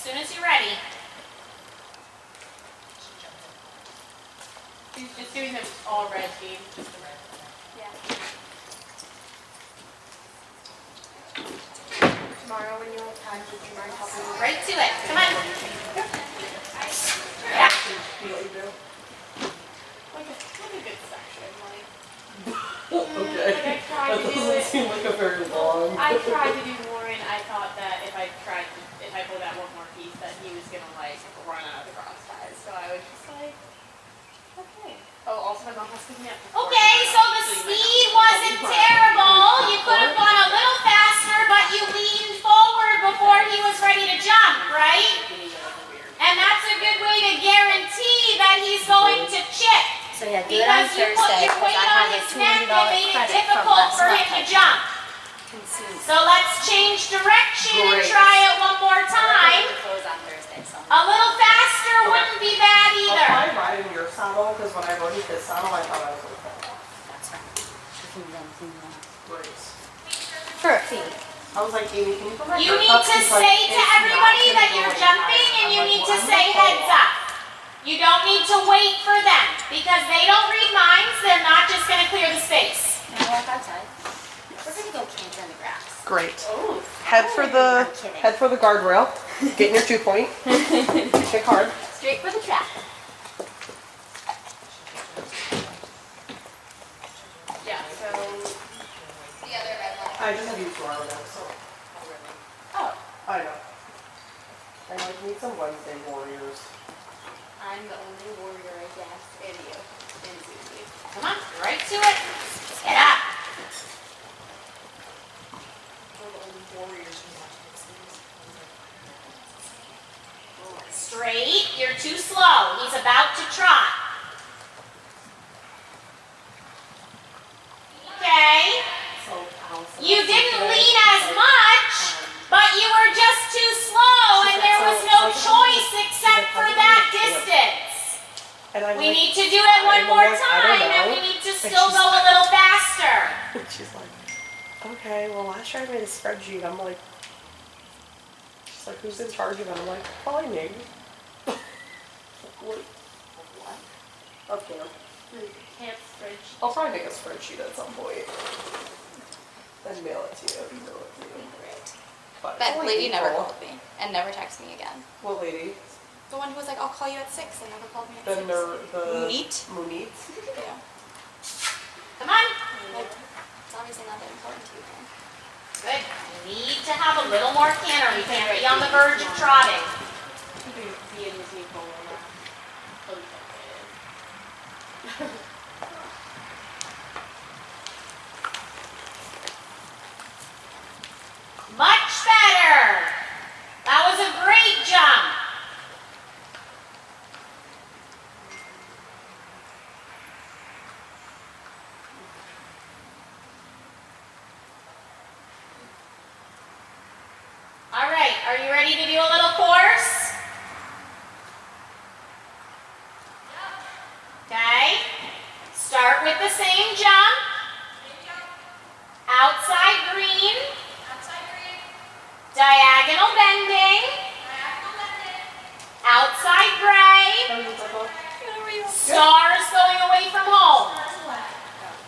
soon as you're ready. She's just doing them all red, Steve. Just the red. Yeah. Tomorrow when you have time, would you mind helping me? Right to it. Come on. Yeah. Like a good section, like. Okay. Like I tried That to do doesn't it. seem like a very long. I tried to do more, and I thought that if I pulled out one more piece, that he was gonna like run out of the cross ties. So I was just like, okay. Oh, also my mom has to pick me up. Okay, so the speed wasn't terrible. You could have gone a little faster, but you leaned forward before he was ready to jump, right? And that's a good way to guarantee that he's going to chip. So yeah, do it on Because you put Thursday your because weight I on have a his neck $200 that made it credit from difficult last for him month. to jump. Consume. So let's change direction and Great. try it one more time. Close on Thursday, so. A little faster wouldn't be bad I'll either. probably ride in your saddle because when I rode in his saddle, I thought I was going to fall off. That's right. Great. For a fee. I was like, Amy, can you put my You hair need up? to She's like, say to "It's not everybody gonna that go you're any jumping higher." and I'm you like, need "Well, to I'm say gonna fall heads off." up. You don't need to wait for them because they don't read minds. They're not just going to clear the space. And walk outside. We're gonna go camp in the grass. Great. Oh. Head for the I'm kidding. head for the guardrail. Get in your 2-point. Kick hard. Straight for the trap. Yeah. So The other red one. I just have you 2 hours now, so oh, I know. I like need some Wednesday warriors. I'm the only warrior, I guess, in you, in Susie. Come on, right to it. Get up. We're the only warriors who watch these. Straight. You're too slow. He's about to trot. Okay. So Allison, You didn't today, lean as like, much, but you were just too slow and there was no choice except for that distance. And I'm We like, need to do it one I'm more like, I don't time and know. we need to And still she's go a little faster. she's like, okay, well last year I made a spreadsheet. I'm like, she's like, who's in charge of it? I'm like, probably me. What? Okay. Camp spreadsheet. I'll probably make a spreadsheet at some point. Then mail it to you. Email it to you. Great. But it's That only lady never April. called me and never texted me again. What lady? The one who was like, I'll call you at 6 and never called me at The 6. Neat. Munit. Yeah. Come on. Like, it's obviously not that important to you then. Good. We need to have a little more canter. We can't be on the verge of trotting. Be in the table and Much better. That was a great jump. All right, are you ready to do a little course? Okay. Start with the same jump. Outside green. Diagonal bending. Outside gray. Stars going away from home.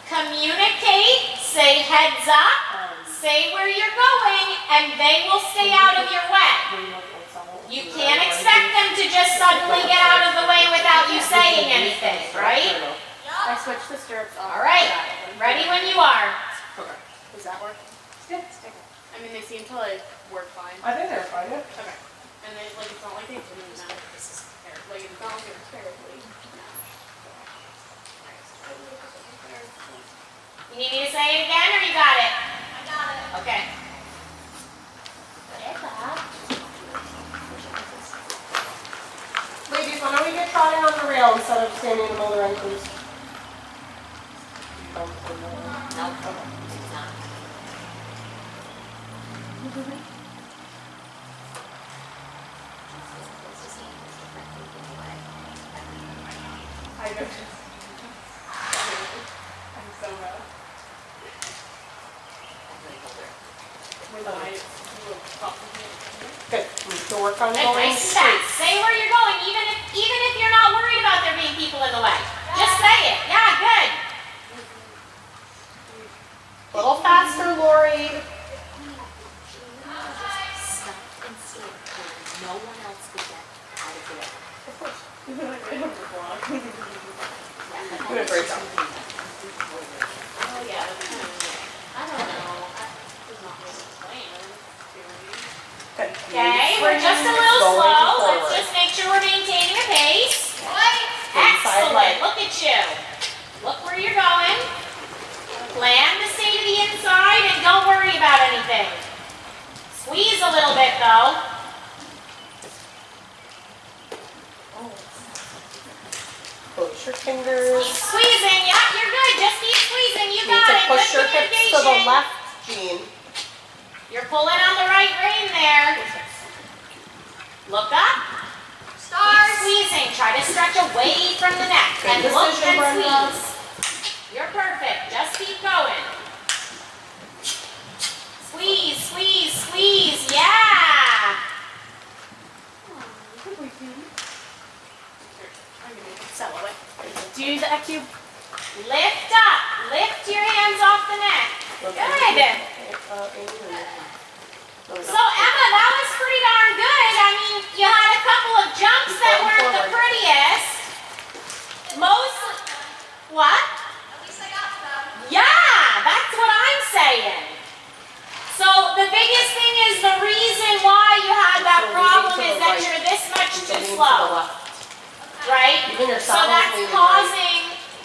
Communicate. Say heads up. Say where you're going, and they will stay out of your way. You can't expect them to just suddenly get out of the way without you saying anything, right? I switched the stirrups off. All right. Ready when you are. Okay. Does that work? Yeah. I mean, they seem to like work fine. I think they're fine. Yeah. Okay. And they like it's not like they didn't match. Like it's not like it's terribly matched. You need me to say it again, or you got it? I got it. Okay. Ladies, why don't we get trotting on the rail instead of standing in the middle of the rankings? No, it's not. I know. I'm so bad. With my little Good. to work on Good, going nice and straight. fast. Say where you're going, even if you're not worried about there being people in the way. Just say it. Yeah, good. A little faster, Lori. Stop and sit where no one else could get out of there. Doing a great job. Oh yeah, that's kind of. I don't know. It's not really planned. Good. Okay, we're just a little Going slow. forward. Let's just make sure we're maintaining a pace. Inside leg. Excellent. Look at you. Look where you're going. Plan to stay to the inside and don't worry about anything. Squeeze a little bit though. Close your fingers. Keep squeezing. Yep, you're good. Just keep squeezing. You You need got to it. push Good your hips to the communication. left, Jean. You're pulling on the right rein there. Look up. Keep squeezing. Try to stretch away from the neck. Good And look decision, and Brenda. squeeze. You're perfect. Just keep going. Squeeze, squeeze, squeeze. Yeah. Do the cube. Lift up. Lift your hands off the neck. Good. So Emma, that was pretty darn good. I mean, you had a couple of jumps that Keep going weren't the forward. prettiest. Mostly, what? Yeah, that's what I'm saying. So the biggest thing is the reason why you had that So leaning problem to is the that right. you're this much So too lean to the slow, left. right? Even your So saddle's that's leaning causing,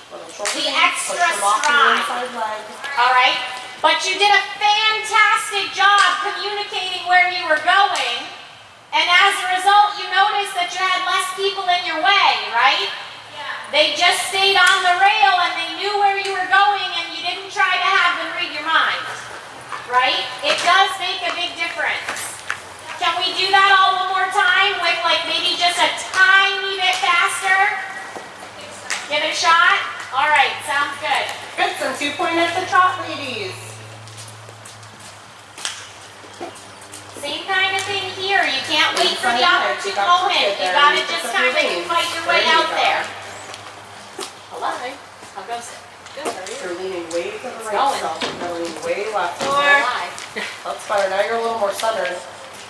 Little shoulder the lean, extra push them off your stride. inside leg. all right? But you did a fantastic job communicating where you were going. And as a result, you noticed that you had less people in your way, right? They just stayed on the rail and they knew where you were going and you didn't try to have them read your mind, right? It does make a big difference. Can we do that all one more time with like maybe just a tiny bit faster? Give it a shot? All right, sounds good. Good, since you pointed at the top, ladies. Same kind of thing here. You can't wait for the Inside leg, opportune you got moment. crooked You there. gotta You just took kind your of lean. fight your way There you out go. there. Hello. How goes it? Good. How are you? You're leaning way to the right, going. so you're leaning way left. Alive. That's better. Now you're a little more centered.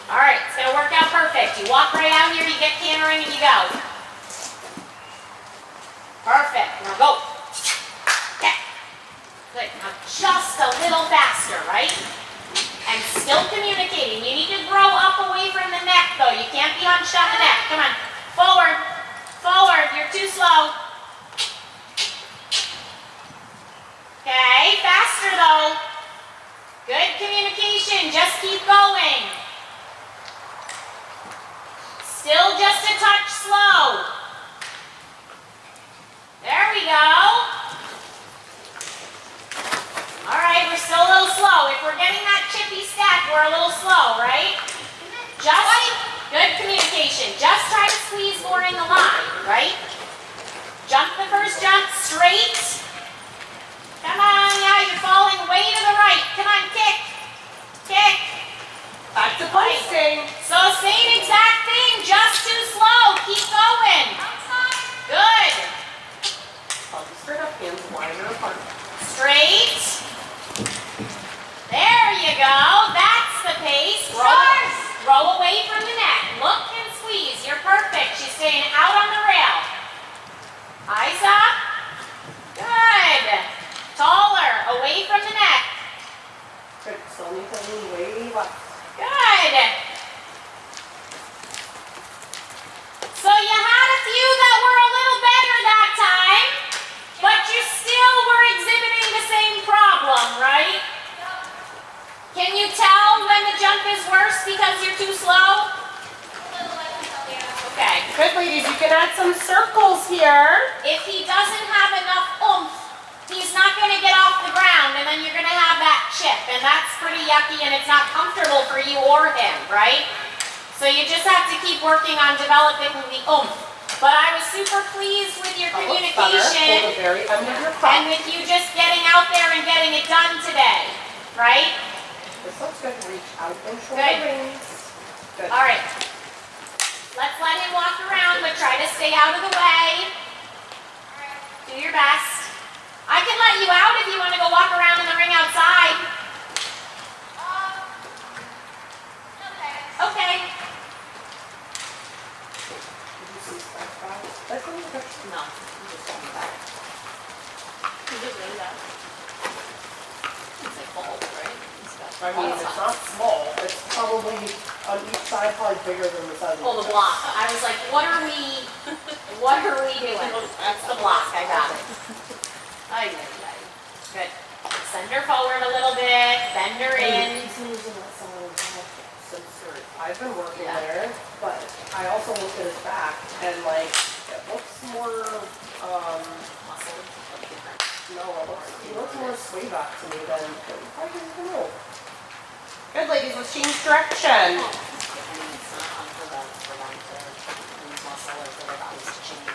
All right, it's gonna work out perfect. You walk right out here, you get cantering, and you go. Perfect. Now go. Okay. Good. Now just a little faster, right? And still communicating. You need to grow up away from the neck, though. You can't be hunched on the neck. Come on. Forward. Forward. You're too slow. Okay. Faster, though. Good communication. Just keep going. Still just a touch slow. There we go. All right, we're still a little slow. If we're getting that chippy step, we're a little slow, right? Just good communication. Just try to squeeze more in the line, right? Jump the first jump straight. Come on, yeah, you're falling way to the right. Come on, kick. Kick. Back to posting. So same exact thing, just too slow. Keep going. Good. Palms straight up, hands wider apart. Straight. There you go. That's the pace. Roll away from the neck. Look and squeeze. You're perfect. She's staying out on the rail. Eyes up. Good. Taller. Away from the neck. Good. Still need to lean way left. Good. So you had a few that were a little better that time, but you still were exhibiting the same problem, right? Can you tell when the jump is worse because you're too slow? Okay. Good, ladies. You can add some circles here. If he doesn't have enough oomph, he's not going to get off the ground, and then you're going to have that chip, and that's pretty yucky, and it's not comfortable for you or him, right? So you just have to keep working on developing the oomph. But I was super pleased with your That looks better. Hold communication the very end of your and cup. with you just getting out there and getting it done today, right? This looks good. Reach out and shoulder Good. rings. Good. All right. stay out of the way. Do your best. I can let you out if you want to go walk around in the ring outside. Okay. Did you see SpongeBob? That's what it is. No, I'm just coming back. You just know that. It's like bulb, right? And stuff. I mean, it's not small. It's probably on each side, probably bigger than the size of Pull the chest. block. I was like, what are we doing? That's the block. I got it. Ay, ay, ay. Good. Send her forward a little bit. Bend her in. I've been working Yeah. there, but I also looked at his back and like, it looks more, Muscle, like different. no, he looks more sway back to me than, I don't know. Good ladies, let's change direction. I mean, it's not unheard of for them to lose muscle or for their bodies to change.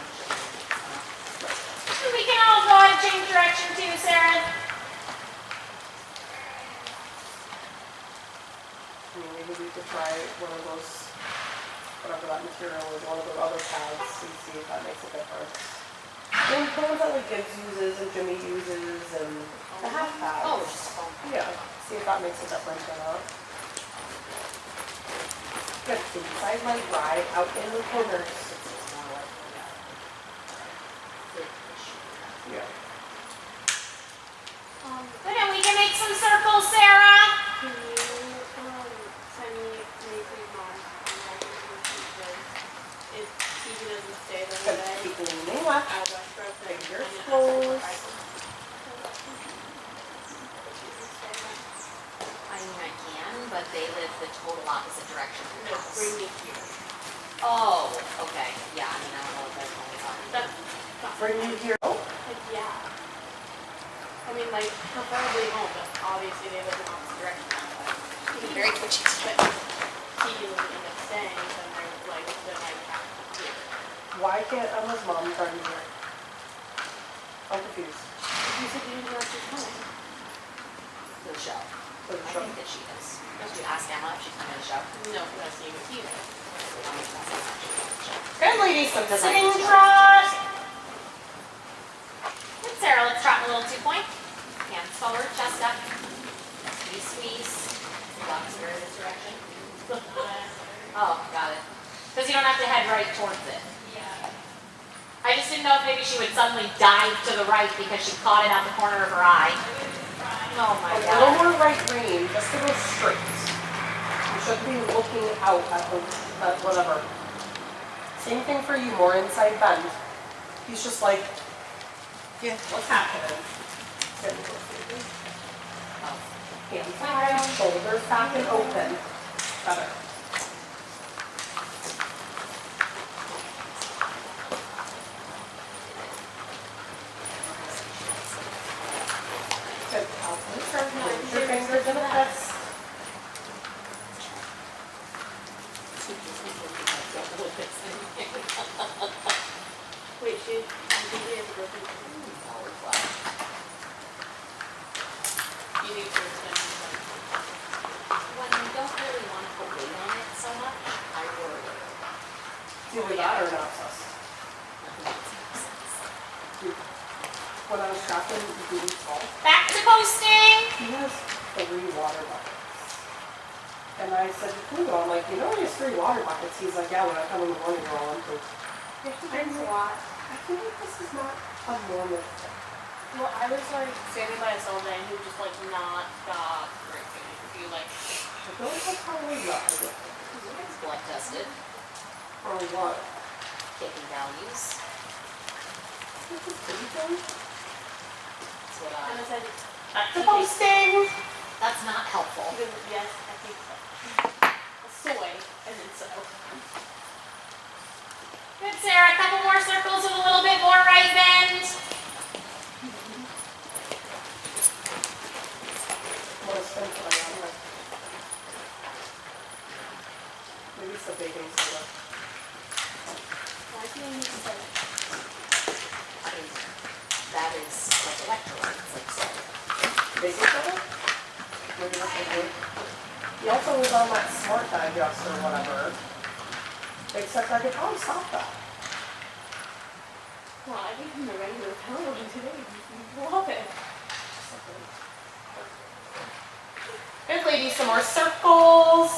We can all go and change direction too, Sarah. I mean, maybe we could try one of those, whatever that material is, one of those other pads, and see if that makes a difference. The ones that like Gibbs uses and Jimmy uses and the half pads. Oh, just foam. Yeah, see if that makes a difference or not. Good, inside leg ride, out in the corners. It's more like, good issue. Yeah. Good, and we can make some circles, Sarah. Can you send me maybe mom contact information? If TV doesn't stay the Good, other day, keep leaning left. I'll brush stroke and Fingers then closed. I mean, I can, but they live the total opposite direction from the house. Bring me here. Oh, okay, yeah, I mean, I don't know if they're always on. That's Bring you here. Oh, like, yeah. I mean, like, preferably home, but obviously they live in opposite direction. You're very twitchy. But TV doesn't end up staying, then they're like, then I have to here. why can't Emma's mom bring you here? I'm confused. You said you didn't know she's coming. The show. For the I show. think that she is. Did you ask Emma if she's coming to the show? No, because I was seeing with you. I'll make that sound like she's coming to the show. Good ladies, some Because I sitting just- trot. Good, Sarah. Let's trot a little 2-point. Hands forward, chest up. Squeeze, squeeze. Blocks her in this direction. Oh, got it. Because you don't have to head right towards it. Yeah. I just didn't know if maybe she would suddenly dive to the right because she caught it out the corner of her eye. Oh my A little god. more right range, just to go straight. You shouldn't be looking out at whatever. Same thing for you, more inside bend. He's just like, yeah, what's happening? Oh, Hands down, shoulders back and open. Better. Good. Raise your fingers in a fist. Wait, she usually has a broken You need to spend some. when you don't really want to put weight on it so much, I worry. It's either that or an abscess. Nothing makes any sense. When I was tracking Booty's fault, Back to posting. he has 3 water buckets. And I said to Pluto, I'm like, you know he has 3 water buckets? He's like, yeah, when I come in the morning, we're all empty. Thanks a lot. I feel like this is not a normal thing. Well, I was like standing by a cell day and he would just like not stop drinking. He like, I feel like that's probably not a good thing. It's blood tested, Or what? kidney values. This is pretty thing. That's what and I I. said, Back to posting! That's not helpful. he goes, yes, I think so. Soy, and then so. Good, Sarah. A couple more circles with a little bit more right bend. What a spin for that. Maybe it's the baking soda. Why do you need to say that? I mean, that is like electrolytes, like so. Baking soda? Maybe that's what it is. He also was on that Smart Digest or whatever. Except I could probably stop that. Well, I gave him the regular power one today. Love it. Good, ladies. Some more circles.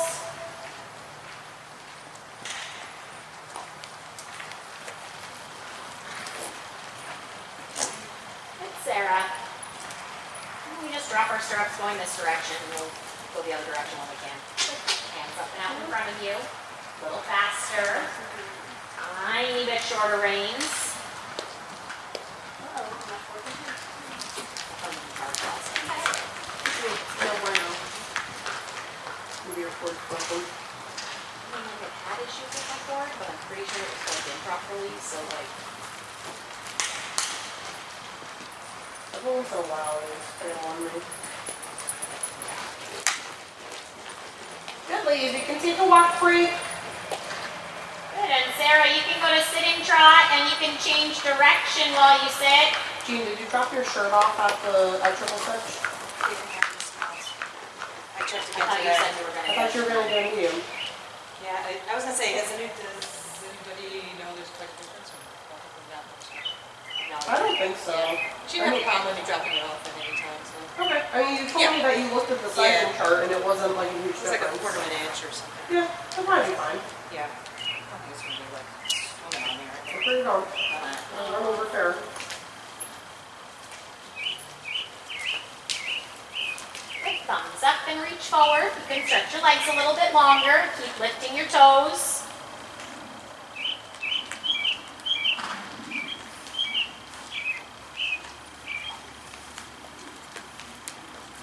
Good, Sarah. We just drop our stirrups going this direction. We'll go the other direction when we can. Hands up and out in front of you. A little faster. Tiny bit shorter reins. No bueno. Maybe your cord broken. I mean, I've had issues with my cord, but I'm pretty sure it was plugged in properly, so like, Every once in a while, they fail on me. Good, ladies. You can take a walk break. good. And Sarah, you can go to sitting trot and you can change direction while you sit. Jean, did you drop your shirt off at the Triple Stitch? I checked I again thought you today. said you were I gonna thought go. you were gonna go medium. Yeah, I was gonna say, does anybody know there's quite a difference or probably not much? No. I don't think so. She didn't have a problem with me dropping it off at any time, so. Okay. I mean, you told me that you looked at the sizing Yeah. chart and it wasn't like a huge It was like a difference. quarter of an inch or something. Yeah, that might be fine. Yeah. I don't think it's gonna be like swimming on there. I So think. pretty darn. Uh, Run over fair. Good. Thumbs up and reach forward. You can stretch your legs a little bit longer. Keep lifting your toes.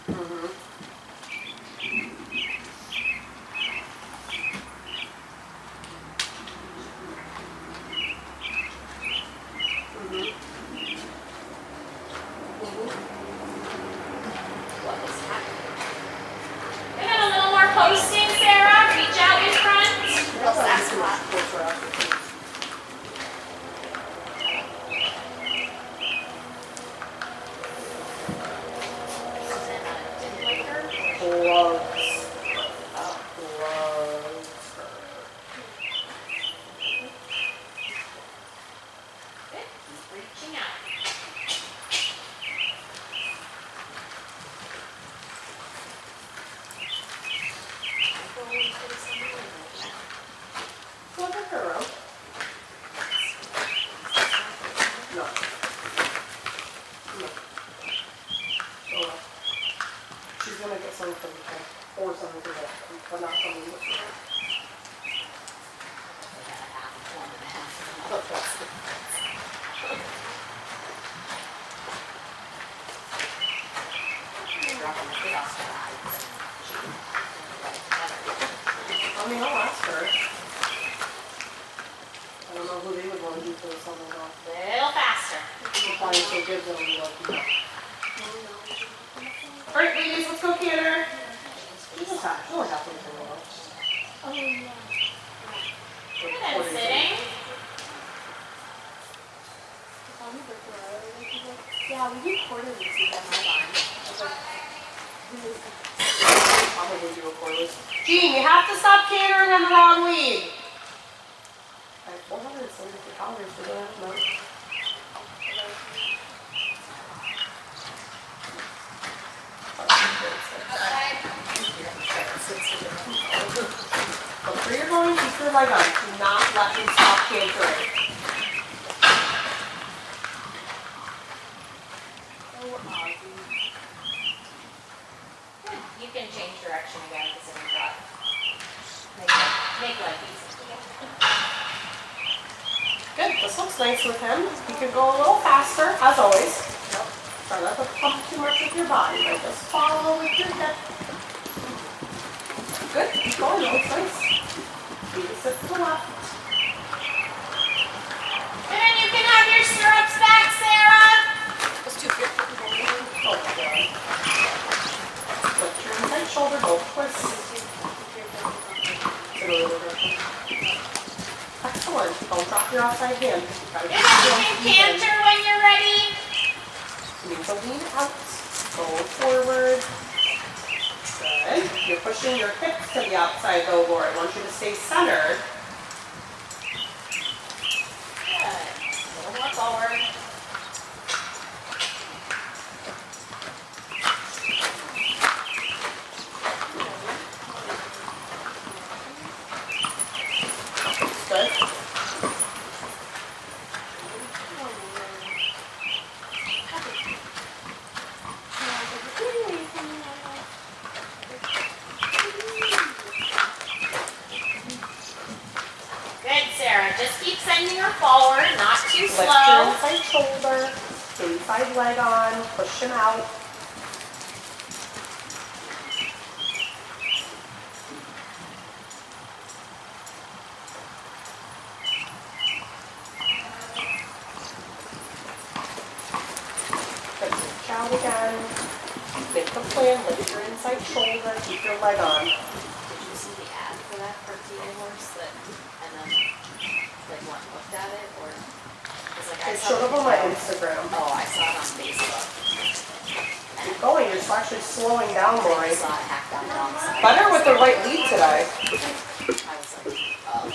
Mm-hmm. What is happening? Good. And a little more posting, Sarah. Reach out in front. Real sass squat. Susanna didn't like her. Gloves. Oh. Gloves. Good. Keep reaching out. Go back around. No. No. Oh well. She's gonna get something from the tank. Or something from the but not from the I mean, I'll ask her. I don't know who they would want to do for the summer off. Little faster. We're probably so good they'll be like, no. Alright, ladies, let's go canter. She's just happy. She'll halfway through the lunch. Good. And sitting. Yeah, we do quarterly see them on. Probably do a cordless. Gene, you have to stop cantering on the wrong lead. I have 473 calories for that. No. But for your going, keep your leg on. Do not let him stop cantering. Good. You can change direction again with the sitting trot. Make life easy. Good, this looks nice with him. You can go a little faster, as always. Try not to pump too much with your body, but just follow with your hip. Good, keep going, that looks nice. Feet to sit to the left. And then you can have your stirrups back, Sarah. Those two feet. Oh, good. Lift your inside shoulder, don't twist. Excellent. Don't drop your outside hand. Gotta And keep then your you feet can in. canter when you're ready. Need to lean out. Go forward. Good. You're pushing your hips to the outside though, Laura. I want you to stay centered. Good. A little more forward. Just keep sending her forward, not too Lift your slow. inside shoulder, inside leg on, push him out. Good, reach out again. Make a plan, lift your inside shoulder, keep your leg on. Did you see the ad for that for TA horse that, and then, like, weren't looked at it, or? 'Cause, like, I It saw showed the up on my video. Instagram. Oh, I saw it on Facebook. Keep going, you're actually slowing down, I Lori. saw it hacked down the wrong side. Better with the right lead today. I was like, oh.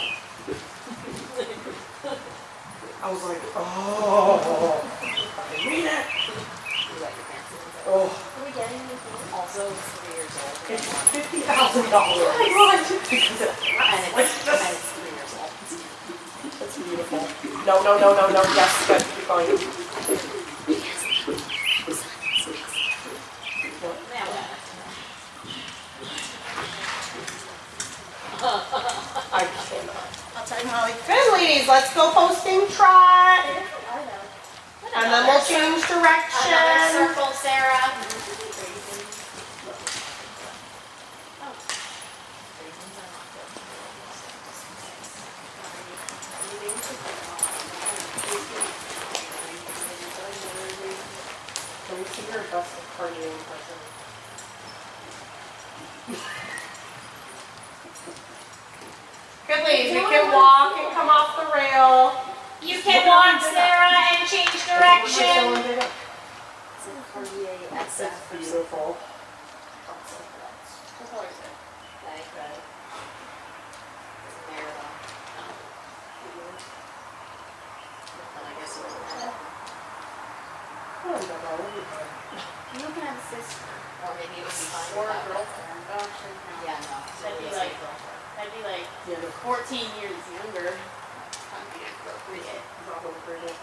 I was like, oh, I read it. You let your pants in. Oh, Are we getting anything? Also, it's 3 years old. it's $50,000. Oh my God. Because it And lasts like it's this. 3 years old. That's beautiful. No, no, no, no, no. Yes, good. Keep going. I cannot. I'll tell you Molly. Good, ladies. Let's go posting trot. And then we'll change Another direction. circle, Sarah. Can we see your best cardio person? Good, ladies. You can walk and come off the rail. You can walk, Sarah, and change direction. It's a Cartier It's SF. beautiful. Like, it's a marathon. And I guess it was Oh, no, no, we'll be fine. You can have a sister. or maybe it was fine. Or a without it. girlfriend. Oh, sure. No. Yeah, no. That'd be it was like, a girlfriend. that'd be like Yeah, no, 14 years younger. That'd be appropriate. probably pretty.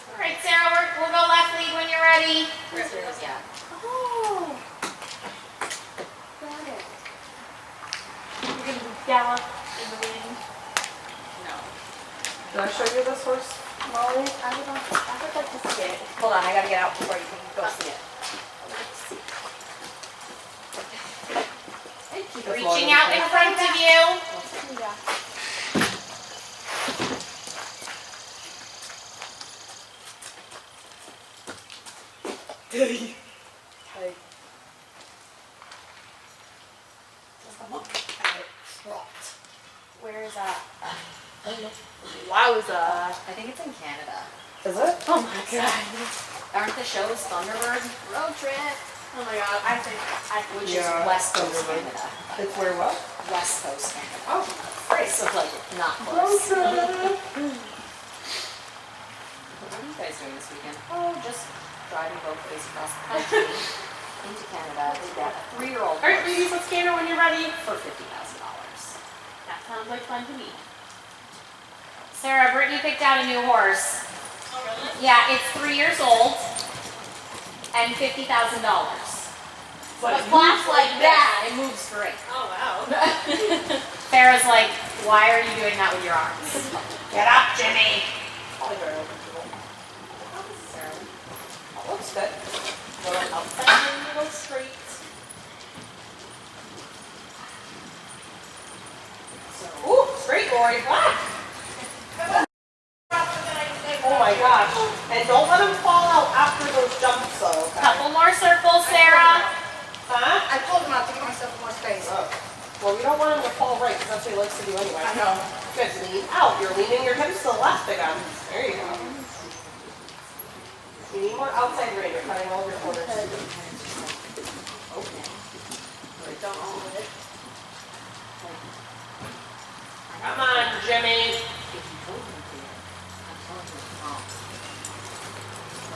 All right, Sarah, we'll go left lead when you're ready. Yeah. Oh. Got it. You're gonna gallop in the wind. No. Did I show you this horse, Molly? I would like to see it. Hold on, I gotta get out before you can go see it. That's Reaching Molly. out in front of you. Yeah. Okay. Where is that? Wowza. I think it's in Canada. Is it? Oh my god. Aren't the shows Thunderbird? Road trip. Oh my god. I think Which Yeah, is West Coast Thunderbird. Canada. It's where what? West Coast Canada. Oh, Great, so like not close. okay. What are you guys doing this weekend? Oh, just driving both ways across the country into Canada. They got a 3-year-old All right, ladies, let's camera when you're ready. for $50,000. that sounds like fun to me. Sarah, Brittany picked out a new horse. Yeah, it's 3 years old and $50,000. But a class like that, it moves great. Oh wow. Farrah's like, why are you doing that with your arms? Get up, Jimmy. Probably very eligible. That looks good. Go outside and go straight. Ooh, straight, Lori. Ah! Oh my gosh. And don't let him fall out after those jumps though, okay? Couple more circles, Sarah. Huh? I told him not to give myself more space. Oh. Well, we don't want him to fall right, because that's what he likes to do anyway. I know. Good, lean out. You're leaning your hips to the left again. There you go. You need more outside range. You're cutting all of your corners. Don't hold it. Come on, Jimmy.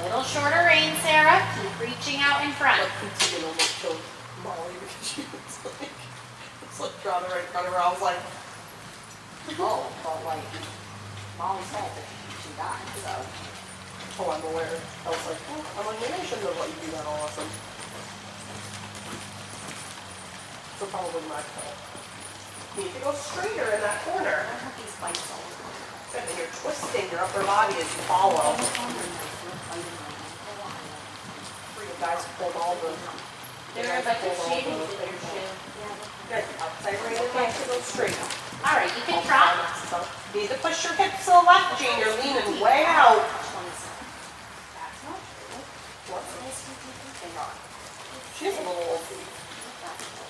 Little shorter rein, Sarah. Keep reaching out in front. Continue almost killed Molly because she was like, slipped around the right front of her. I was like, Oh, but like, Molly's fault that she died, so. Oh, I'm aware. I was like, oh, I'm like, maybe I shouldn't have let you do that all of a sudden. So probably my fault. You need to go straighter in that corner. I have these bites all over. And then you're twisting your upper body as you follow. For you guys pulled all the. They're like a shaving with your shoe. Good. Outside right in there to go straight. All right, you can trot. So, you need to push your hips to the left, Jean. You're leaning way out. That's not true. What? She's a little old.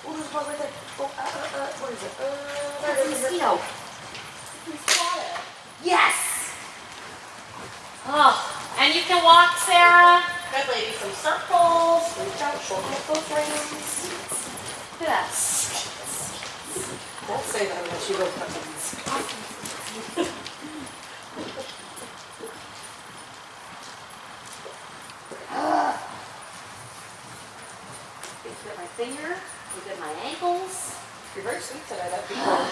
Oh, there's one right there. Oh, what is it? There it is. Mosquito. Yes. Oh, and you can walk, Sarah. Good lady, some circles. Reach out, shorten up those reins. Yes. Don't say that unless you go puppies. Look at my finger, look at my ankles. You're very sweet today. That'd be cool.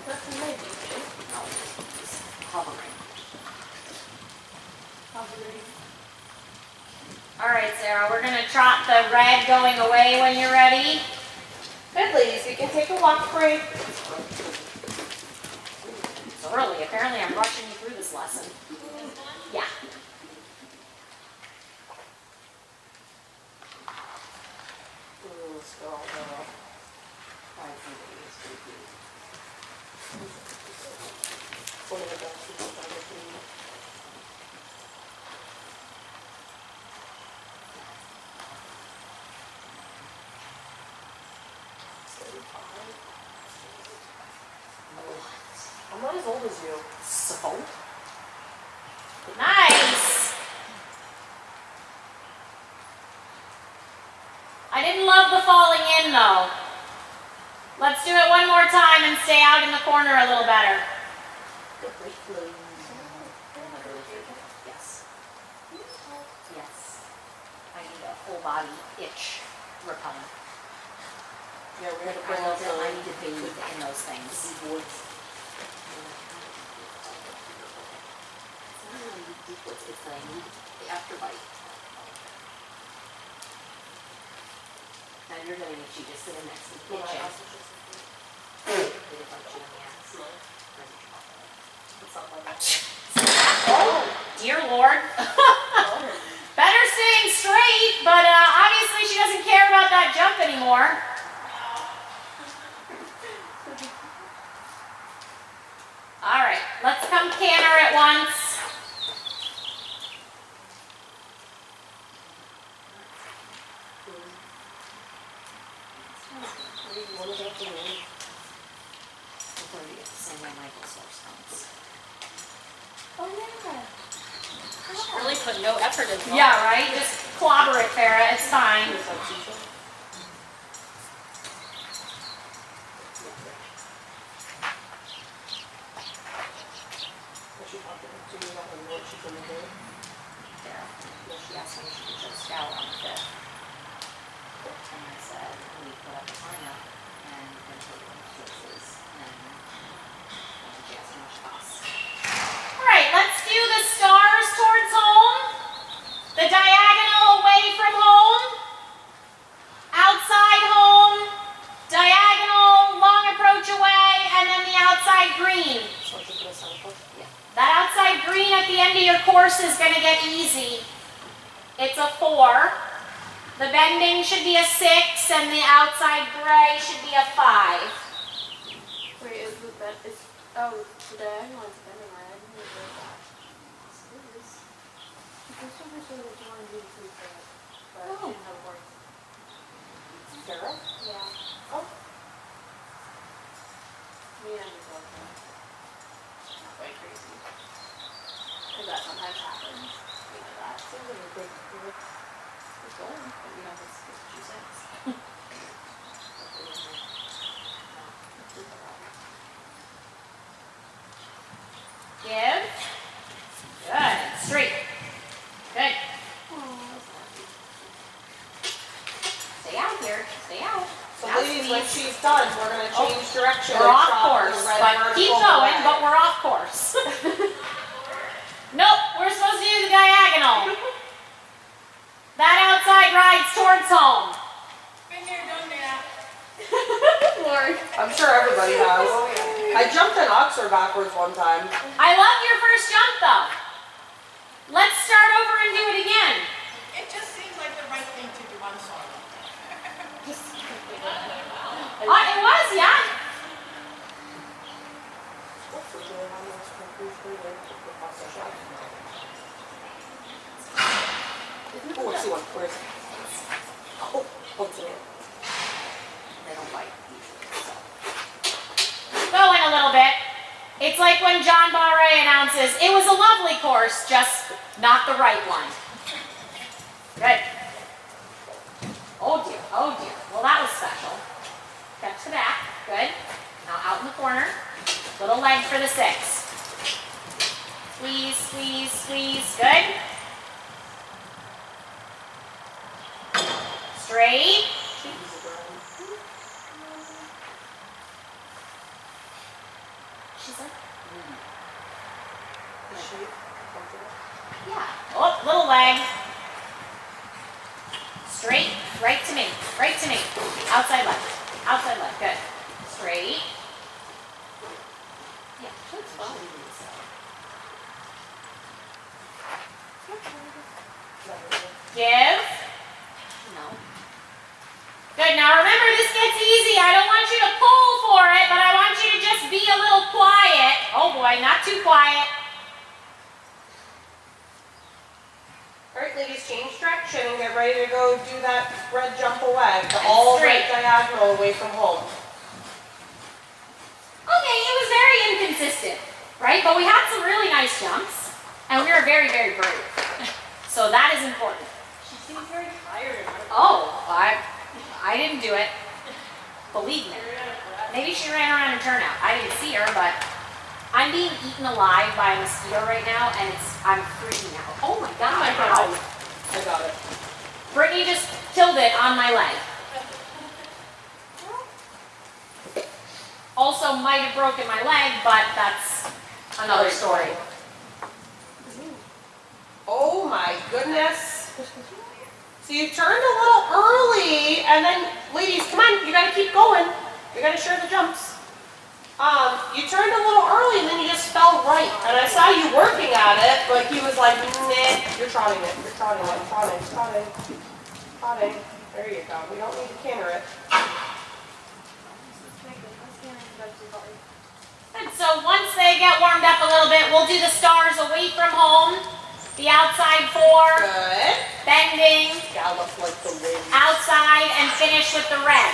Nothing maybe. No, just hovering. All right, Sarah, we're gonna trot the red going away when you're ready. Good ladies, you can take a walk break. It's early. Apparently, I'm rushing you through this lesson. Yeah. Let's go. I'm not as old as you. So? Nice. I didn't love the falling in though. Let's do it one more time and stay out in the corner a little better. Yes. Yes. I need a full body itch repellent. Yeah, we had to I bring out need to bathe in those things. It's not really deep woods, it's that I need the afterbite. Now you're gonna need you to sit in next to the kitchen. They didn't bite you in the ass. It's not like that. Oh, dear Lord. Better staying straight, but obviously she doesn't care about that jump anymore. All right, let's come canter at once. Really put no effort into it. Yeah, right? Just clobber it, Farrah. It's fine. What you talking to me about when what she's gonna do? She asked me if she could just scout on the 5th. And I said, we put up a sign up and we're going to take it to sources. And she asked how much it costs. All right, let's do the stars towards home, the diagonal away from home, outside home, diagonal long approach away, and then the outside green. So what you're gonna sign for? That outside green at the end of your course is going to get easy. It's a 4. The bending should be a 6, and the outside gray should be a 5. Wait, is the bed, is, oh, the diagonal is bending red. Who is that? This is. This one is sort of one, two, three, four. But I didn't have a board. Sarah? Yeah. Oh. Me and just love that. Not quite crazy. Because that sometimes happens. We know that. Seems like a big group. It's going, but we know it's 2 cents. Give. Good. Straight. Good. Stay out here. Stay out. So Now ladies, when squeeze. she's done, we're gonna change direction. We're and off trot course, the red but keep vertical going, away. but we're off course. Nope. backwards home? Been there, done that. Lord. I'm sure everybody has. I jumped in Oxford backwards one time. I love your first jump though. Let's start over and do it again. It just seems like the right thing to do, I'm sorry. It was, yeah. Oh, let's see one. Where is it? Oh, what's it? They don't bite usually, so. Go in a little bit. It's like when John Barre announces, it was a lovely course, just not the right one. Good. Oh dear, oh dear. Well, that was special. Step to back. Good. Now out in the corner. Little leg for the 6. Squeeze, squeeze, squeeze. Good. Straight. She's like, Is she comfortable? yeah. Oh, little leg. Straight, right to me, right to me. Outside leg, outside leg, good. Straight. Yeah, that's fine. Give. No. Good, now remember this gets easy. I don't want you to pull for it, but I want you to just be a little quiet. Oh boy, not too quiet. All right, ladies, change direction and get ready to go do that red jump away. The all right Straight. diagonal away from home. Okay, it was very inconsistent, right? But we had some really nice jumps, and we were very, very brave. So that is important. She seems very tired. Oh, I didn't do it. Believe me. Maybe she ran around a turnout. I didn't see her, but I'm being eaten alive by a mosquito right now, and I'm freaking out. Oh my God. Ow. I got it. Brittany just killed it on my leg. Also might have broken my leg, but that's another story. Oh my goodness. So you turned a little early, and then, ladies, come on, you gotta keep going. You gotta share the jumps. You turned a little early, and then you just fell right. And I saw you working at it, but he was like, nah, you're trotting it, trotting. There you go. We don't need to canter it. And so once they get warmed up a little bit, we'll do the stars away from home, the outside 4, Good. bending, Gallop like the wind. outside, and finish with the red.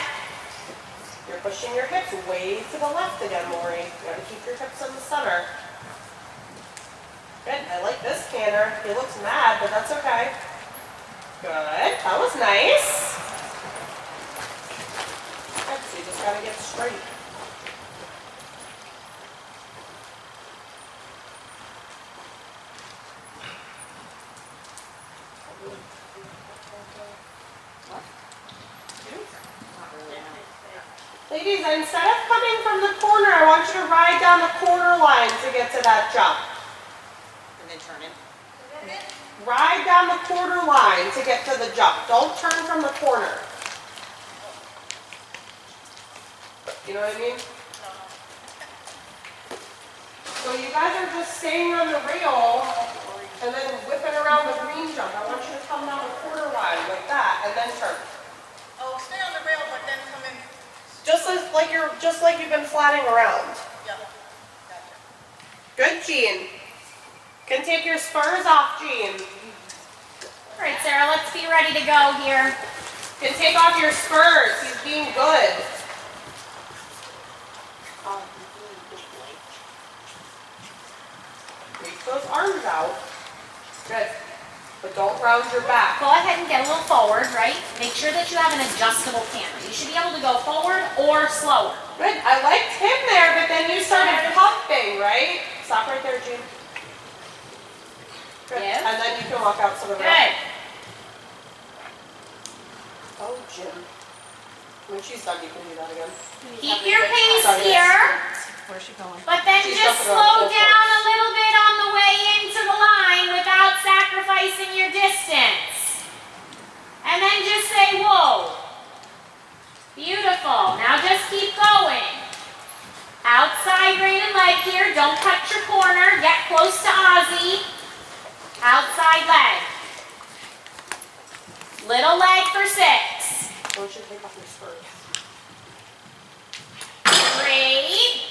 You're pushing your hips way to the left again, Lori. You gotta keep your hips in the center. Good. I like this canter. He looks mad, but that's okay. Good. That was nice. Good. So you just gotta get straight. Not really, no. Ladies, instead of coming from the corner, I want you to ride down the corner line to get to that jump. And then turn it. Ride down the corner line to get to the jump. Don't turn from the corner. You know what I mean? So you guys are just staying on the rail and then whipping around the green jump. I want you to come down the corner line like that and then turn. Oh, stay on the rail, but then come in. Just like you've been flatting around. Yep. Gotcha. Good, Jean. Can take your spurs off, Jean. All right, Sarah, let's be ready to go here. Can take off your spurs. He's being good. Reach those arms out. Good. But don't round your back. Go ahead and get a little forward, right? Make sure that you have an adjustable camera. You should be able to go forward or slower. Good. I liked him there, but then you started pumping, right? Stop right there, Jean. Good. Yes. And then you can walk out to the rail. Good. Oh, Jim. When she's done, you can do that again. Keep your pace Sorry, here, Where's she going? but then She's just jumping around slow the down a little bit on the way into the line without sacrificing your distance. And then just say Little leg for 6. Why don't you take off your spurs? 3.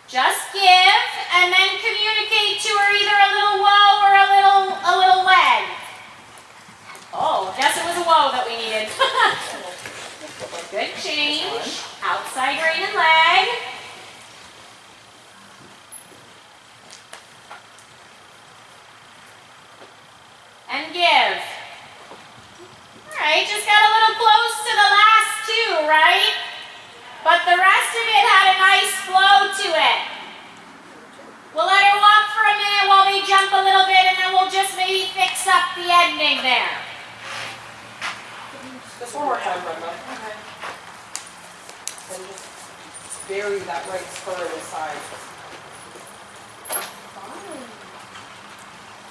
Just give and then communicate to her either a little whoa or a little leg. Oh, guess it was a whoa that we needed. Good change. Outside rein and leg. And give. Alright, just got a little close to the last 2, right? But the rest of it had a nice flow to it. We'll let her walk for a minute while we jump a little bit and then we'll just maybe fix up the ending there. Just one more time, Brenda. And just bury that right spur in the side.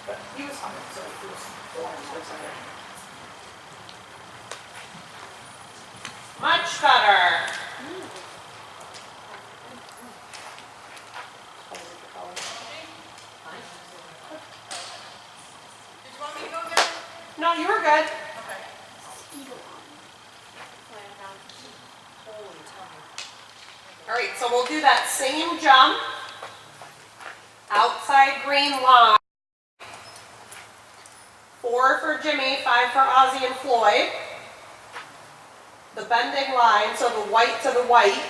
But he was fine, so he was much better. Did you want me to go again? No, you were good. Okay. All right, so we'll do that same jump. Outside green line. 4 for Jimmy, 5 for Ozzy and Floyd. The bending line, so the white to the white.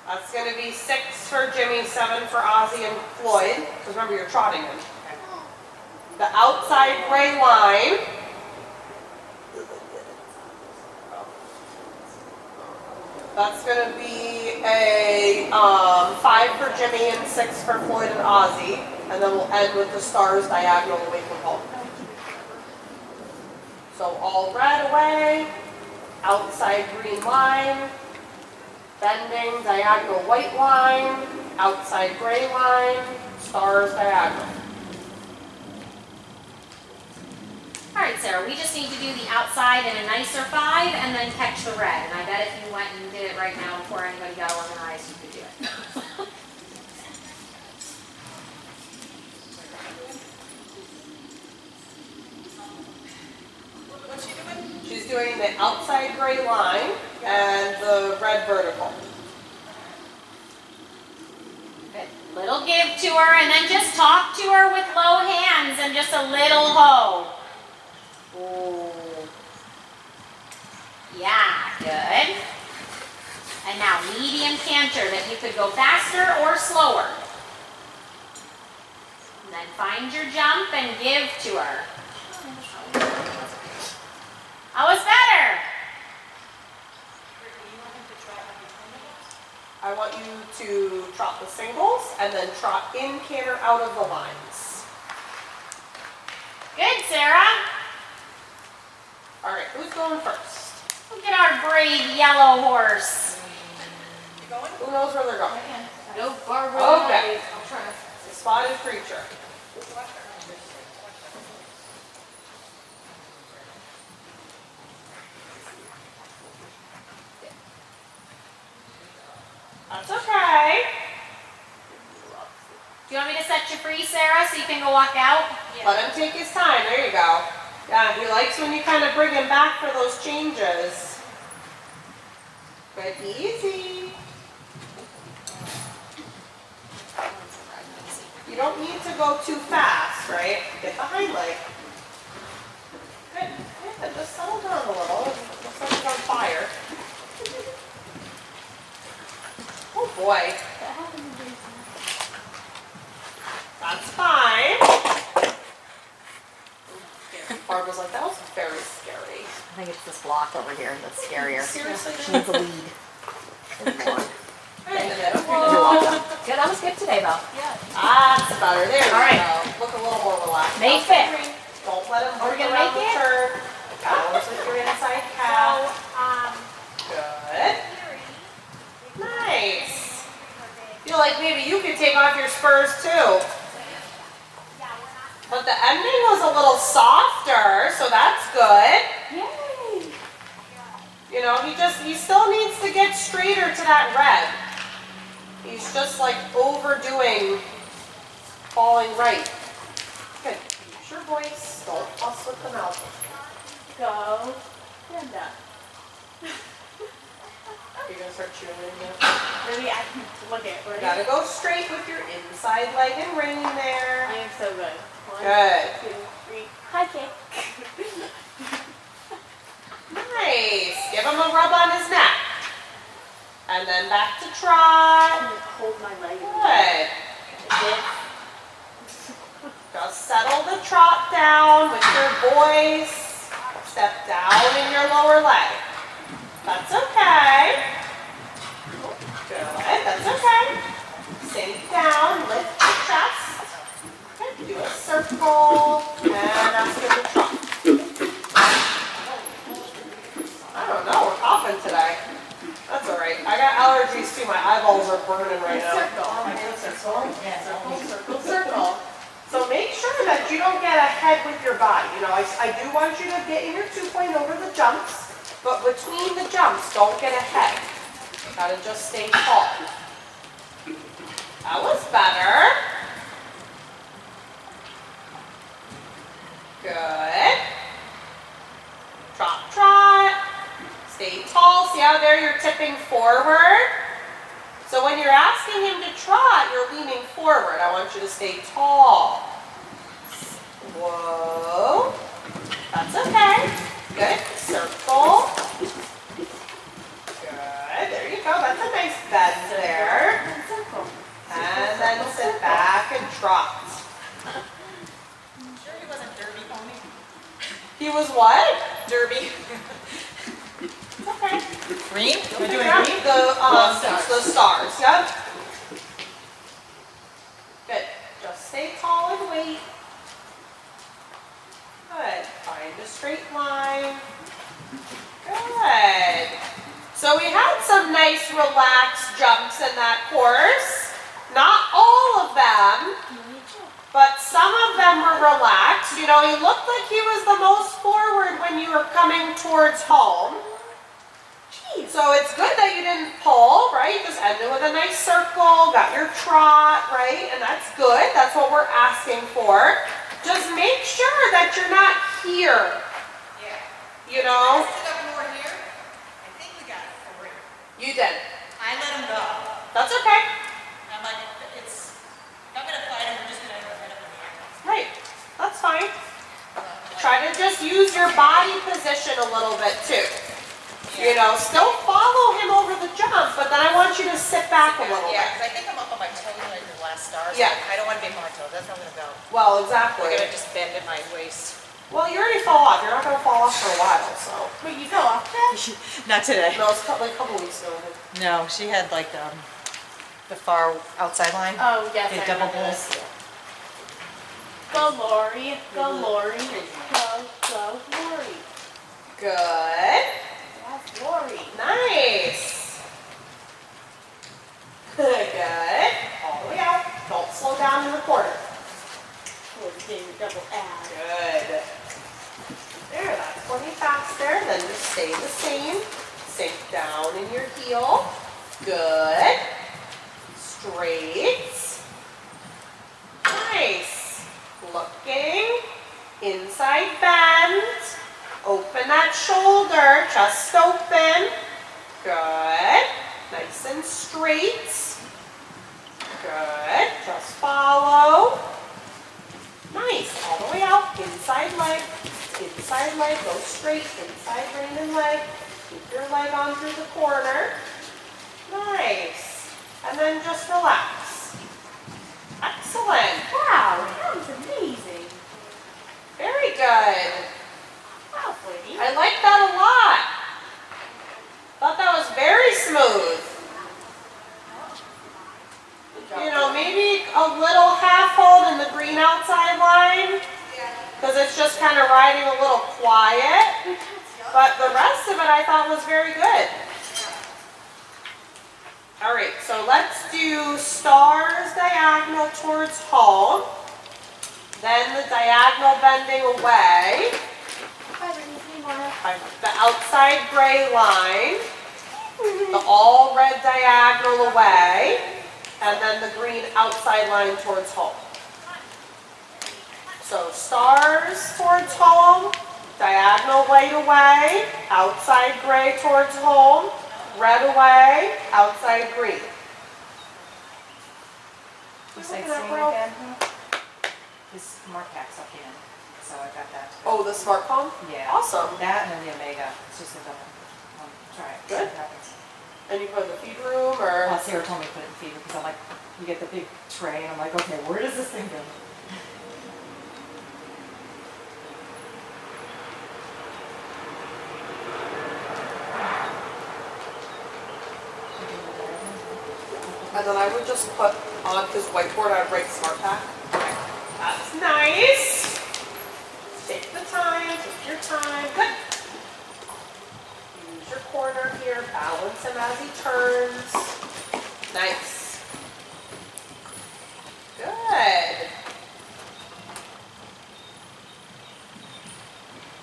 That's going to be 6 for Jimmy, 7 for Ozzy and Floyd. Because remember, you're trotting them. The outside gray line. That's going to be a 5 for Jimmy and 6 for Floyd and Ozzy. And then we'll end with the stars diagonal away from home. So all red away, outside green line, bending diagonal white line, outside gray line, stars diagonal. All right, Sarah, we just need to do the outside in a nicer 5 and then catch the red. And I bet if you went and did it right now before anybody got organized, you could do it. What's she doing? She's doing the outside gray line and the red vertical. Good. Little give to her and then just talk to her with low hands and just a little hoe. Ooh. Yeah, good. And now medium canter that you could go faster or slower. And then find your jump and give to her. That was better. I want you to trot the singles and then trot in, canter, out of the lines. Good, Sarah. All right, who's going first? Look at our brave yellow horse. You going? Who knows where they're going? No, Barbara. Okay. The spotted creature. That's okay. Do you want me to set you free, Sarah, so you can go walk out? Let him take his time. There you go. Yeah, he likes when you kind of bring him back for those changes. But easy. You don't need to go too fast, right? Get the hind leg. Good. Yeah, just settle down a little. It looks like he's on fire. Oh boy. That's fine. Barbara's like, that was very scary. I think it's this block over here that's scarier. Seriously? She needs a lead. You're welcome. Good, that was good today, though. That's better. There you All right. go. Look a little more relaxed. Make fit. Don't let him Are we look gonna around make the it? turn. Balance with your inside calf. Good. Nice. Feel like maybe you could take off your spurs too. But the ending was a little softer, so that's good. Yay. You know, he still needs to get straighter to that red. He's just like overdoing falling right. Good. Use your voice. Don't fuss with the mouth. Go. Brenda. You're gonna start cheerleading now. Really, I can look at it. You Ready? gotta go straight with your inside leg and rein there. I am so good. One, Good. 2, 3. High kick. Nice. Give him a rub on his neck. And then back to trot. Hold my leg. Good. This. Just settle the trot down with your voice. Step down in your lower leg. That's okay. Good. That's okay. Sink down, lift your chest. Good. Do a circle and ask him to trot. I don't know. We're coughing today. That's all right. I got allergies too. My eyeballs are burning right now. Circle. Circle. Circle. So make sure that you don't get ahead with your body. You know, I do want you to get in your 2-point over the jumps, but between the jumps, don't get ahead. Gotta just stay tall. That was better. Good. Trot, trot. Stay tall. See how there you're tipping forward? So when you're asking him to trot, you're leaning forward. I want you to stay tall. Whoa. That's okay. Good. Circle. Good. There you go. That's a nice bend there. And then sit back and trot. Sure he wasn't derby pony? He was what? Derby. Okay. Green? We're doing Yeah, green? the stars. Yep. Good. Just stay tall and wait. Good. Find a straight line. Good. So we had some nice relaxed jumps in that course. Not all of them, but some of them were relaxed. You know, he looked like he was the most forward when you were coming towards home. So it's good that you didn't pull, right? Just ended with a nice circle, got your trot, right? And that's good. That's what we're asking for. Just make sure that you're not here, Yeah. you know? Sit up more here. I think we got it for real. You did. I let him go. That's okay. I'm like, I'm gonna fight him, we're just gonna head up in the air. Right. That's fine. Try to just use your body position a little bit too. You know, still follow him over the jump, but then I want you to sit back a little Yeah, bit. because I think I'm up on my toes like the last star. So Yeah. I don't want to be on my toes. That's how I'm gonna go. Well, I'm exactly. gonna just bend at my waist. Well, you already fell off. You're not going to fall off for a while, so. Wait, you fell off that? Not today. No, it's like a couple weeks ago. No, she had like the far outside line. Oh, yes, The I double remember bulls. this. Go, Lori. Go, Lori. Go, Lori. Good. That's Lori. Nice. Good. All the way out. Don't slow down in the corner. Lori getting a double add. Good. There, that's plenty faster. Then just stay the same. Sink down in your heel. Good. Straight. Nice. Looking. Inside bend. Open that shoulder. Chest open. Good. Nice and straight. Good. Just follow. Nice. All the way out. Inside leg. Inside leg. Go straight. Inside rein and leg. Keep your leg on through the corner. Nice. And then just relax. Excellent. Wow, that was amazing. Very good. Wow, Lady. I like that a lot. Thought that was very smooth. You know, maybe a little half hold in the green outside line, because it's just kind of riding a little quiet. But the rest of it I thought was very good. All right, so let's do stars diagonal towards home. Then the diagonal bending away. Hi, Brittany. Hey, Mona. The outside gray line. The all red diagonal away. And then the green outside line towards home. So stars towards home, diagonal white away, outside gray towards home, red away, outside green. You say Look at that, same bro. again? This smart pack's up in, so I got that. Oh, the smart palm? Yeah. Awesome. That and then the Omega, it's just a double. Try it. Good. See what happens. And you put it in the feed room or? Well, Sarah told me to put it in fever because I'm like, you get the big tray and I'm like, okay, where does this thing go? And then I would just put on his whiteboard, I would write smart pack. That's nice. Take the time, take your time. Good. Use your corner here, balance him as he turns. Nice. Good.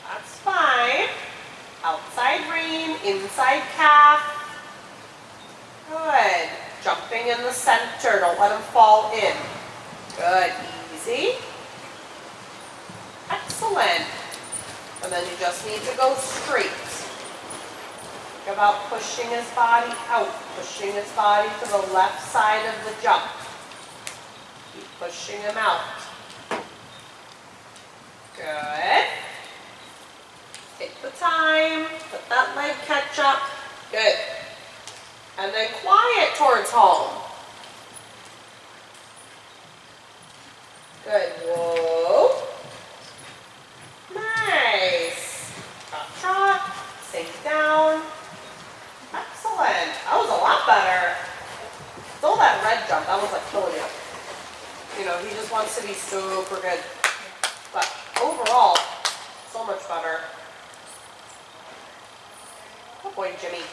That's fine. Outside rein, inside calf. Good. Jumping in the center, don't let him fall in. Good, easy. Excellent. And then you just need to go straight. Think about pushing his body out, pushing his body to the left side of the jump. Keep pushing him out. Good. Take the time, let that leg catch up. Good. And then quiet towards home. Good. Whoa. Nice. Trot, trot. Sink down. Excellent. That was a lot better. Still that red jump, that was like killing you. You know, he just wants to be super good. But overall, so much better. Good boy, Jimmy.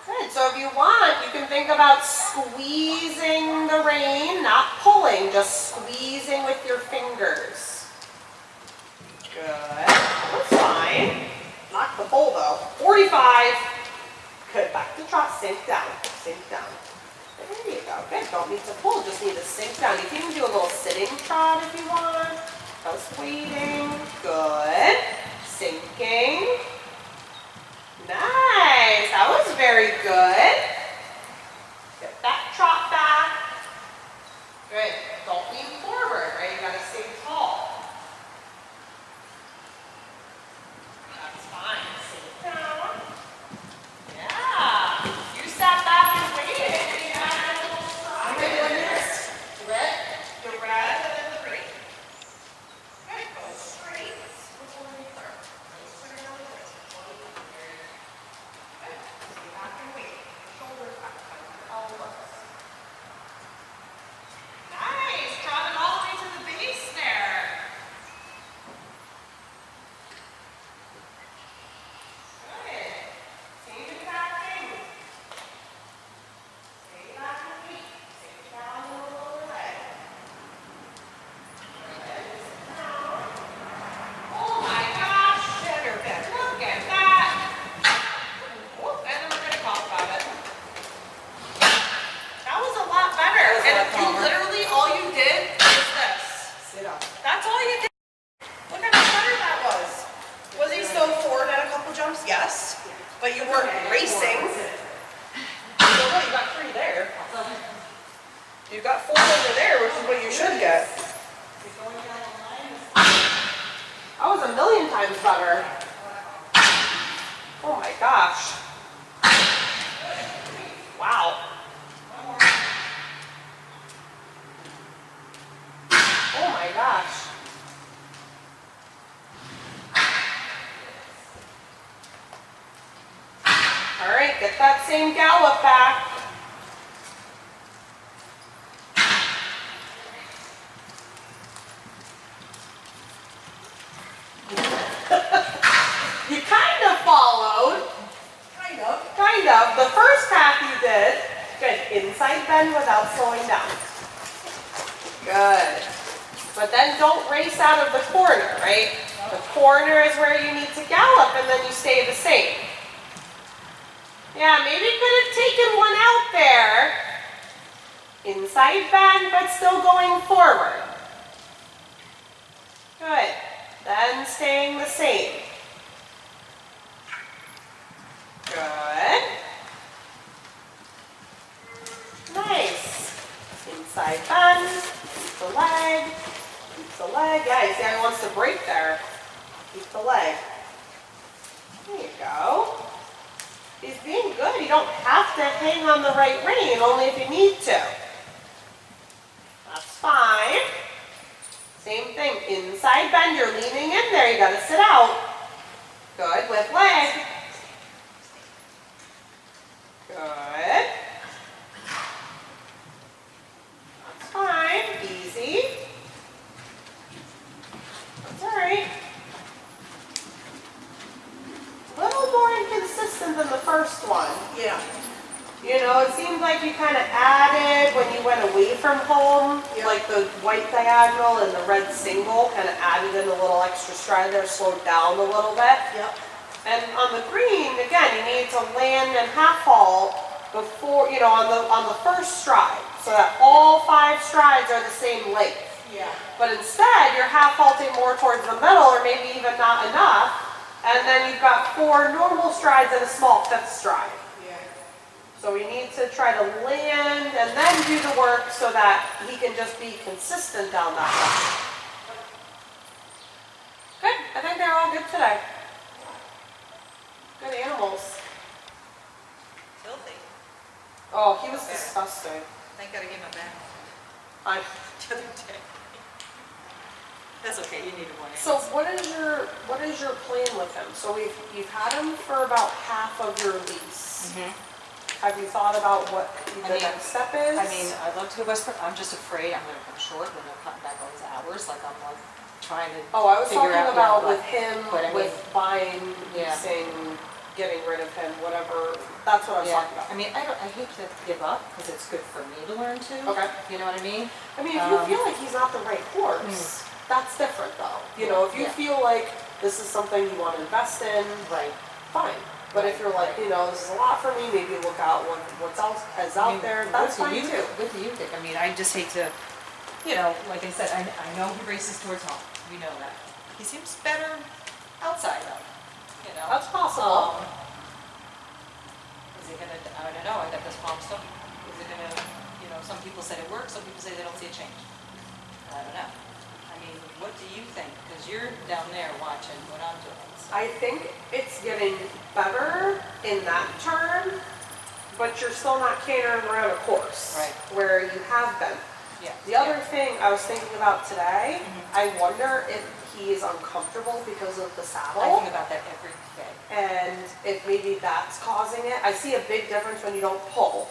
Good, so if you want, you can think about squeezing the rein, not pulling, just squeezing with your fingers. Good, that's fine. Knock the pull though. 45. Good, back to trot, sink down, sink down. There you go, good, don't need to pull, just need to sink down. You can even do a little sitting trot if you want. Just waiting, good. Sinking. Nice, that was very good. Get that trot back. Good, don't lean forward, right? You gotta stay tall. That's fine, sit down. Yeah, you sat back and waited. You had a little trot. Red, the red and then the green. Good, go straight. Which one are you for? Straight on the right. Nice, trot it all the way to the base there. Good. Same exact thing. Stay back and wait. Sit down on the lower leg. Good. Sit down. Oh my gosh, better, better. Look at that. Whoop, and then we're going to talk about it. That was a lot better. That was a And lot you calmer. literally, all you did was this. Sit up. That's all you did. Look how much better that was. Was he still forward at a couple jumps? Yes. But you weren't racing. So what, you got 3 there. You got 4 over there, which is what you should get. That was a million times better. Oh my gosh. Wow. Oh my gosh. All right, get that same gallop back. You kind of followed. Kind of. The first half you did. Good. inside bend without slowing down. Good. But then don't race out of the corner, right? The corner is where you need to gallop and then you stay the same. Yeah, maybe could have taken one out there. Inside bend, but still going forward. Good. Then staying the same. Good. Nice. Inside bend. Keep the leg. Keep the leg. Yeah, you see how he wants to break there. Keep the leg. There you go. He's being good. You don't have to hang on the right rein, only if you need to. That's fine. Same thing. Inside bend, you're leaning in there. You gotta sit out. Good. With leg. Good. That's fine. Easy. That's all right. A little more inconsistent than the first one. Yeah. You know, it seemed like you kind of added when you went away from home, Yeah. like the white diagonal and the red single, kind of added in a little extra stride there, slowed down a little bit. Yep. And on the green, again, you need to land and half halt before, you know, on the first stride, so that all 5 strides are the same length. Yeah. But instead, you're half halting more towards the middle, or maybe even not enough, and then you've got 4 normal strides and a small 5th stride. Yeah. So we need to try to land and then do the work so that he can just be consistent down that line. Good, I think they're all good today. Good animals. Filthy. Oh, he was disgusting. Thank God I gave him a bath I, the other day. That's okay, you needed one. so what is your plan with him? So you've had him for about half of your lease. Have you thought about what the I mean- next step is? I mean, I'd love to go West Point, I'm just afraid I'm gonna come short when they're cutting back all these hours, like I'm like trying to. Oh, I was figure talking out, about yeah, with him, but I mean- with buying, Yeah. leasing, getting rid of him, whatever. That's what I was Yeah, talking about. I mean, I hate to give up, because it's good for me to learn too. Okay. You know what I mean? I mean, if you Um, feel like he's not the right horse, that's different though. You know, if you Yeah. feel like this is something you want to invest in, Right. fine. But if you're like, you know, this is a lot for me, maybe look out what's else is I out mean, there, that's with the fine youth- too. With the youth, I mean, I just hate to, you know, like I said, I know he races towards home, we know that. He seems better outside though, you know? That's possible. Is he gonna, I don't know, I got this problem still. Is it gonna, you know, some people said it works, some people say they don't see a change. I don't know. I mean, what do you think? Because you're down there watching what I'm doing. so- I think it's getting better in that term, but you're still not catering around a course. Right. Where you have been. Yeah. The other thing I was thinking about today, Mhm. I wonder if he is uncomfortable because of the I saddle. think about that every day. And if maybe that's causing it. I see a big difference when you don't pull.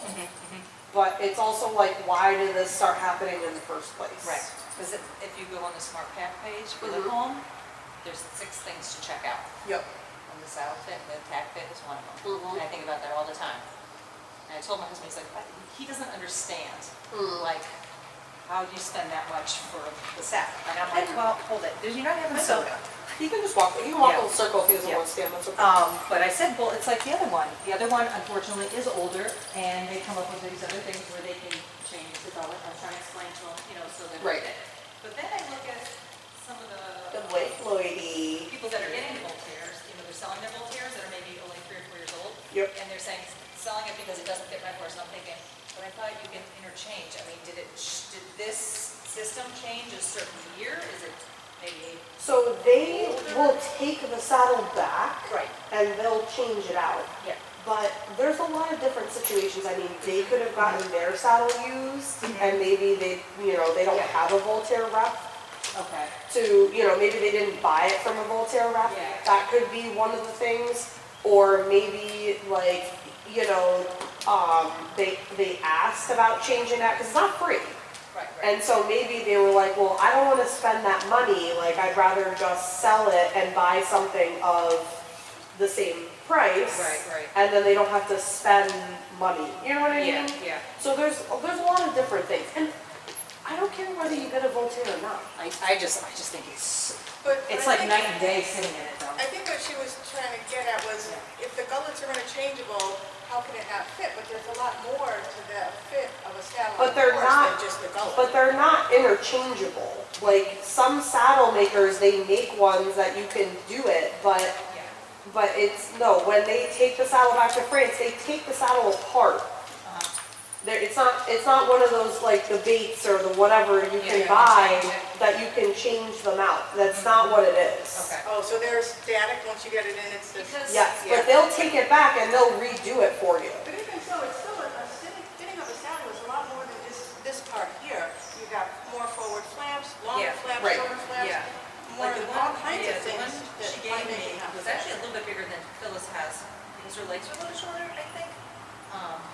But it's also like, why did this start happening in the first place? Right, because if you go on the Smart Pack page for the Mhm. home, there's 6 things to check out. Yep. And the saddle fit, the tack fit is one of them. Mhm. And I think about that all the time. And I told my husband, he's like, he doesn't understand, like, how you spend that much for the saddle. And I'm like, well, hold it, you're not having soda. He can just walk, he can walk Yeah. in a circle if he doesn't Yeah. want to stand, that's okay. But I said, well, it's like the other one. The other one unfortunately is older, and they come up with these other things where they can change the color. I'm trying to explain to them, you know, so that. Right. But then I look at some of the Blake Lloydie. people that are getting the Voltaires, you know, they're selling their Voltaires that are maybe only 3 or 4 years old. Yep. And they're saying, selling it because it doesn't fit my horse, and I'm thinking, but I thought you can interchange. I mean, did this system change a certain year? Is it maybe? So they will take the saddle back Right. and they'll change it out. Yeah. But there's a lot of different situations. I mean, they could have gotten their saddle used and maybe they, you know, they don't Yeah. have a Voltaire rep Okay. to, you know, maybe they didn't buy it from a Voltaire rep. Yeah. That could be one of the things. Or maybe like, you know, they asked about changing that because it's not free. Right, right. And so maybe they were like, well, I don't want to spend that money, like I'd rather just sell it and buy something of the same price. Right. And then they don't have to spend money, you know what I mean? Yeah. So there's a lot of different things, and I don't care whether you get a Voltaire or not. I just think it's But I like think- night and day sitting in it though. I think what she was trying to get at was, if the gullets are interchangeable, how can it not fit? But there's a lot more to the fit of a saddle But on a they're horse not- than just the gullet. But they're not interchangeable. Like, some saddle makers, they make ones that you can do it, but it's, no, when they take the saddle back to France, they take the saddle apart. It's not one of those like the Bates or the whatever you can Yeah, buy change it. that you can change them out. That's not what it is. Okay. Oh, so there's static, once you get it in, it's this. Because- Yes, Yeah. but they'll take it back and they'll redo it for you. But even so, it's still fitting of a saddle is a lot more than just this part here. You got more forward flaps, longer Yeah, flaps, right. shorter flaps, Yeah. more, Like the all one, kinds yeah, of the things one that she might gave make me it not was fit. actually a little bit bigger than Phyllis has, because her legs are a little shorter, I think.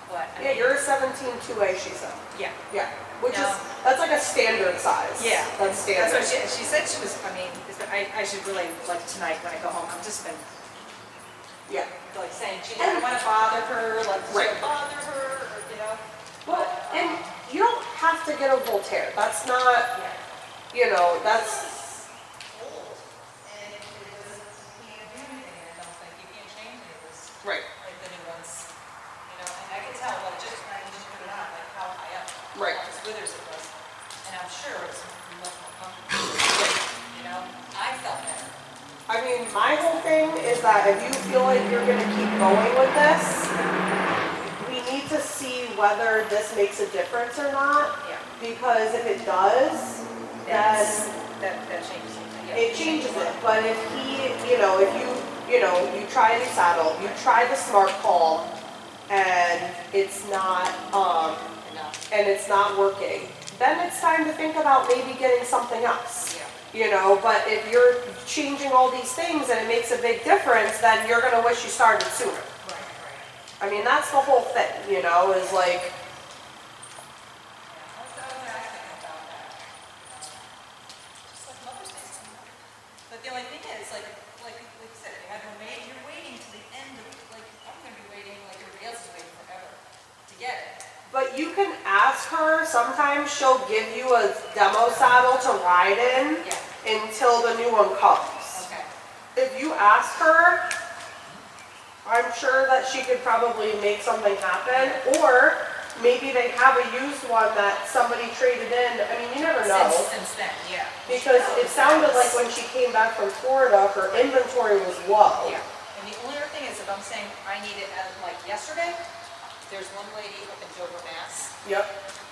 But, I Yeah, mean, you're a 17 2A, she said. yeah. Yeah, which is, No. that's like a standard size. Yeah. That's That's standard. what she said she was, I mean, I should really, like tonight when I go home, I've just been Yeah. like saying, gee, I don't want to bother her, like, Right. she'll bother her, or, you know. Well, and you don't have to get a Voltaire. That's not, you know, that's, Old, and if it was, you can't do anything, I don't think, you can't change any of this. right, Like the new ones, you know, and I can tell, like, just when I just put it on, like how high up. Right. How much withers it was, and I'm sure it's much more comfortable, you know, I felt better. I mean, my whole thing is that if you feel like you're gonna keep going with this, we need to see whether this makes a difference or not, Yeah. because if it does, then That changes something, yeah. it changes it. But if he, you know, if you try a new saddle, you try the Smart Palm, and it's not, Enough, and it's not working, then it's time to think about maybe getting something else. yeah. You know, but if you're changing all these things and it makes a big difference, then you're gonna wish you started sooner. Right. I mean, that's the whole thing, you know, is like, Yeah, I was thinking about that. Just like Mother's Day's coming up. But the only thing is, like you said, if you have one made, you're waiting to the end of, like, I'm gonna be waiting, like everybody else is waiting forever to get it. but you can ask her, sometimes she'll give you a demo saddle to ride in Yeah, until the new one comes. okay. If you ask her, I'm sure that she could probably make something happen, or maybe they have a used one that somebody traded in. I mean, you never know. Since then, yeah. Because it sounded like when she came back from Florida, her inventory was low. Yeah, and the only other thing is, if I'm saying I need it like yesterday, there's one lady up in Dover, Mass. Yep.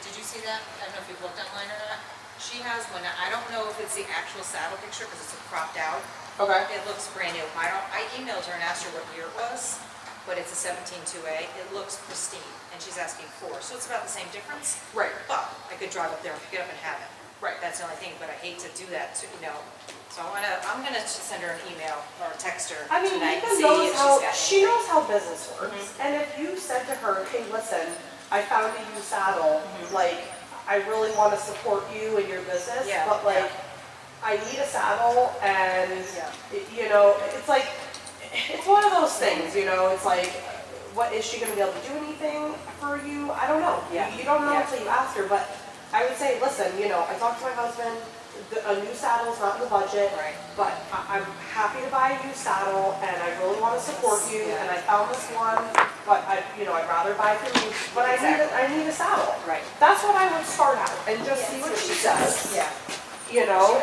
Did you see that? I don't know if you've looked online or not. She has one, I don't know if it's the actual saddle picture, because it's cropped out. Okay. It looks brand new. I emailed her and asked her what year it was, but it's a 17-2A. It looks pristine, and she's asking $4. So it's about the same difference, Right. but I could drive up there and pick it up and have it. Right. That's the only thing, but I hate to do that to, you know. So I'm gonna send her an email or text her I mean, tonight and even see knows if how, she's got she anything. knows how business works. And if you said to her, hey, listen, I found a used saddle, like, I really want to support you and your business, Yeah, but like, I need a saddle and, you know, it's like, it's one of those things, you know, it's like, what, is she gonna be able to do anything for you? I don't know. Yeah. You don't know Yeah. until you ask her, but I would say, listen, you know, I talked to my husband, a new saddle's not in the budget. Right. But I'm happy to buy a used saddle, and I really want to support you, and I found this one, but I'd rather buy from you, but I need a saddle. Right. That's what I would start out, and just see what she says, Yeah. you know?